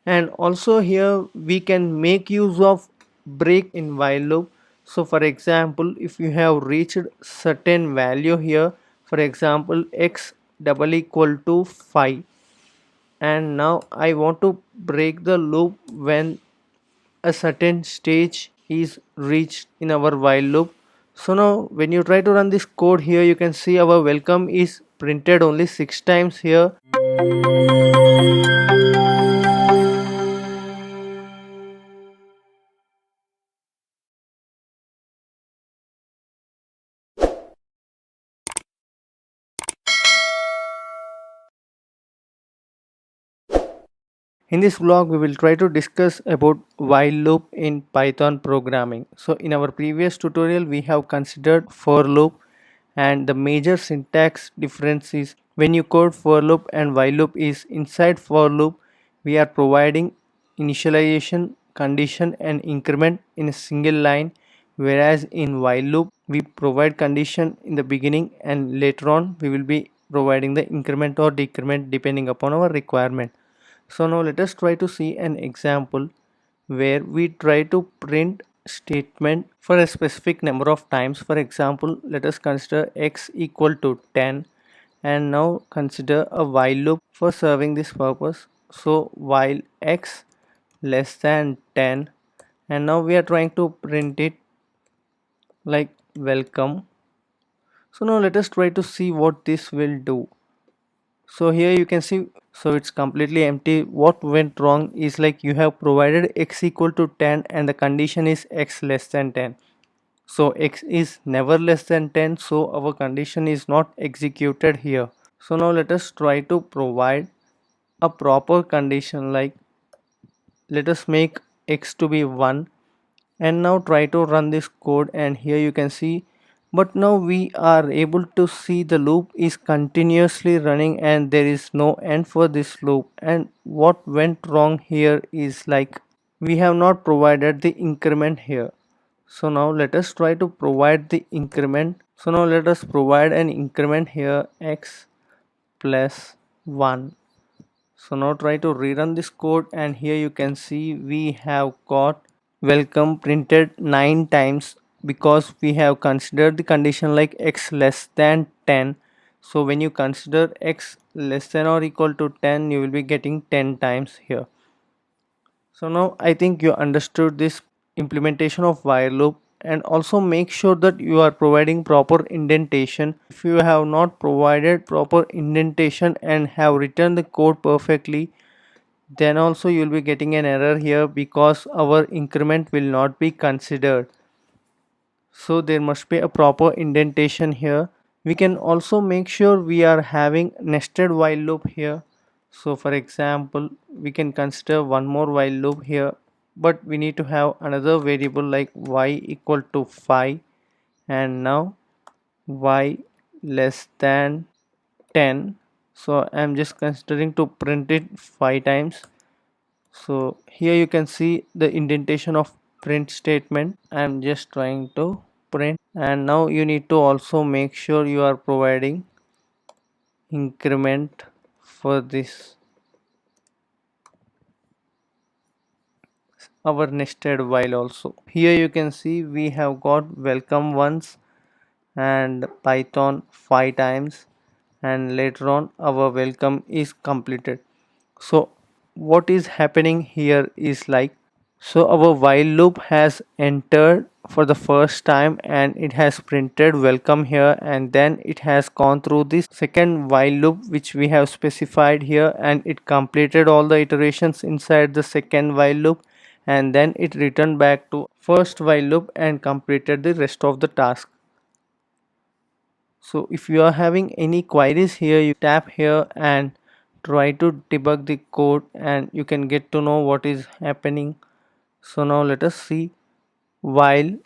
And also here we can make use of break in while loop. So for example, if you have reached certain value here, for example x double equal to 5, and now I want to break the loop when a certain stage is reached in our while loop. So now when you try to run this code here, you can see our welcome is printed only 6 times here. In this vlog, we will try to discuss about while loop in Python programming. So in our previous tutorial, we have considered for loop, and the major syntax difference is when you code for loop and while loop is inside for loop, we are providing initialization, condition and increment in a single line, whereas in while loop we provide condition in the beginning and later on we will be providing the increment or decrement depending upon our requirement. So now let us try to see an example where we try to print statement for a specific number of times. For example, let us consider x equal to 10, and now consider a while loop for serving this purpose. So while x less than 10, and now we are trying to print it like welcome. So now let us try to see what this will do. So here you can see, so it's completely empty. What went wrong is like you have provided x equal to 10 and the condition is x less than 10. So x is never less than 10, so our condition is not executed here. So now let us try to provide a proper condition, like let us make x to be 1, and now try to run this code, and here you can see, but now we are able to see the loop is continuously running and there is no end for this loop. And what went wrong here is like we have not provided the increment here. So now let us try to provide the increment. So now let us provide an increment here, x plus 1. So now try to rerun this code, and here you can see we have got welcome printed 9 times because we have considered the condition like x less than 10. So when you consider x less than or equal to 10, you will be getting 10 times here. So now I think you understood this implementation of while loop, and also make sure that you are providing proper indentation. If you have not provided proper indentation and have written the code perfectly, then also you will be getting an error here because our increment will not be considered. So there must be a proper indentation here. We can also make sure we are having nested while loop here. So for example, we can consider one more while loop here, but we need to have another variable like y equal to 5, and now y less than 10. So I'm just considering to print it 5 times. So here you can see the indentation of print statement. I'm just trying to print, and now you need to also make sure you are providing increment for this our nested while. Also here you can see we have got welcome once and python 5 times, and later on our welcome is completed. So what is happening here is like, so our while loop has entered for the first time and it has printed welcome here, and then it has gone through this second while loop which we have specified here, and it completed all the iterations inside the second while loop, and then it returned back to first while loop and completed the rest of the task. So if you are having any queries here, you tap here and try to debug the code and you can get to know what is happening. So now let us see. While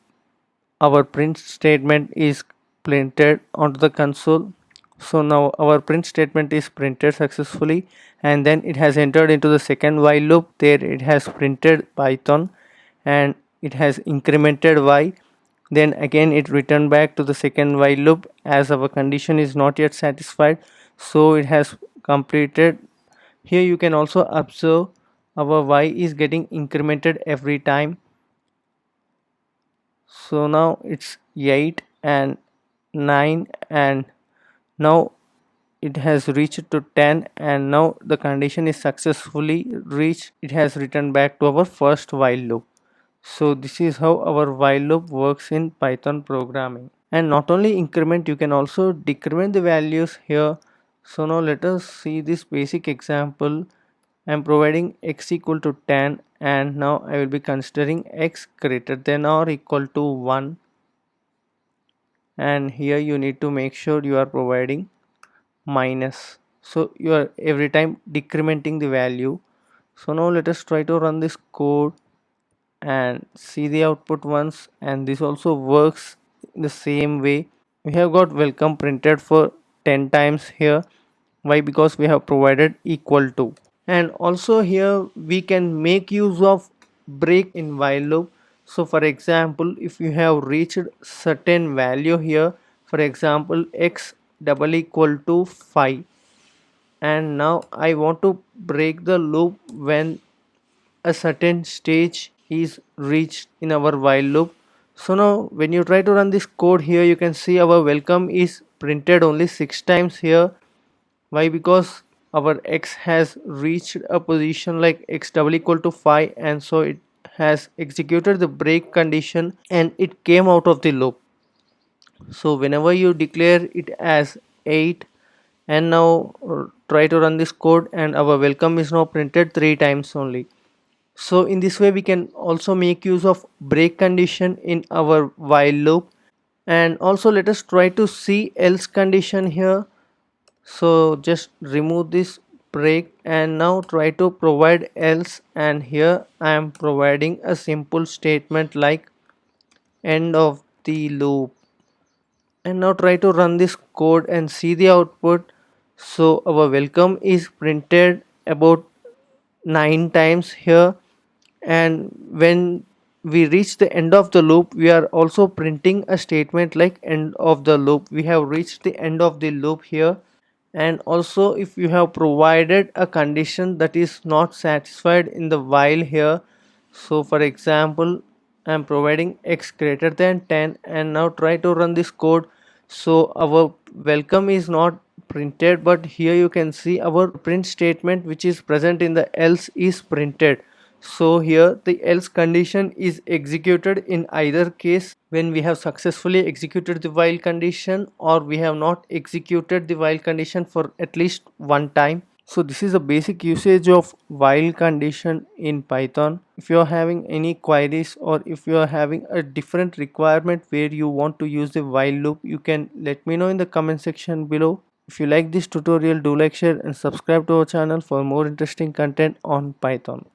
our print statement is printed onto the console, so now our print statement is printed successfully, and then it has entered into the second while loop. There it has printed python and it has incremented y, then again it returned back to the second while loop as our condition is not yet satisfied, so it has completed. Here you can also observe our y is getting incremented every time. So now it's 8 and 9, and now it has reached to 10, and now the condition is successfully reached. It has returned back to our first while loop. So this is how our while loop works in Python programming. And not only increment, you can also decrement the values here. So now let us see this basic example. I am providing x equal to 10, and now I will be considering x greater than or equal to 1, and here you need to make sure you are providing minus, so you are every time decrementing the value. So now let us try to run this code and see the output once, and this also works in the same way. We have got welcome printed for 10 times here. Why? Because we have provided equal to. And also here we can make use of break in while loop. So for example, if you have reached certain value here, for example x double equal to 5, and now I want to break the loop when a certain stage is reached in our while loop. So now when you try to run this code here, you can see our welcome is printed only 6 times here. Why? Because our x has reached a position like x double equal to 5, and so it has executed the break condition and it came out of the loop. So whenever you declare it as 8, and now try to run this code, and our welcome is now printed 3 times only. So in this way we can also make use of break condition in our while loop. And also let us try to see else condition here. So just remove this break and now try to provide else, and here I am providing a simple statement like end of the loop. And now try to run this code and see the output. So our welcome is printed about 9 times here, and when we reach the end of the loop, we are also printing a statement like end of the loop. We have reached the end of the loop here. And also if you have provided a condition that is not satisfied in the while here, so for example I am providing x greater than 10, and now try to run this code. So our welcome is not printed, but here you can see our print statement which is present in the else is printed. So here the else condition is executed in either case, when we have successfully executed the while condition or we have not executed the while condition for at least one time. So this is a basic usage of while condition in Python. If you are having any queries, or if you are having a different requirement where you want to use the while loop, you can let me know in the comment section below. If you like this tutorial, do like, share and subscribe to our channel for more interesting content on Python.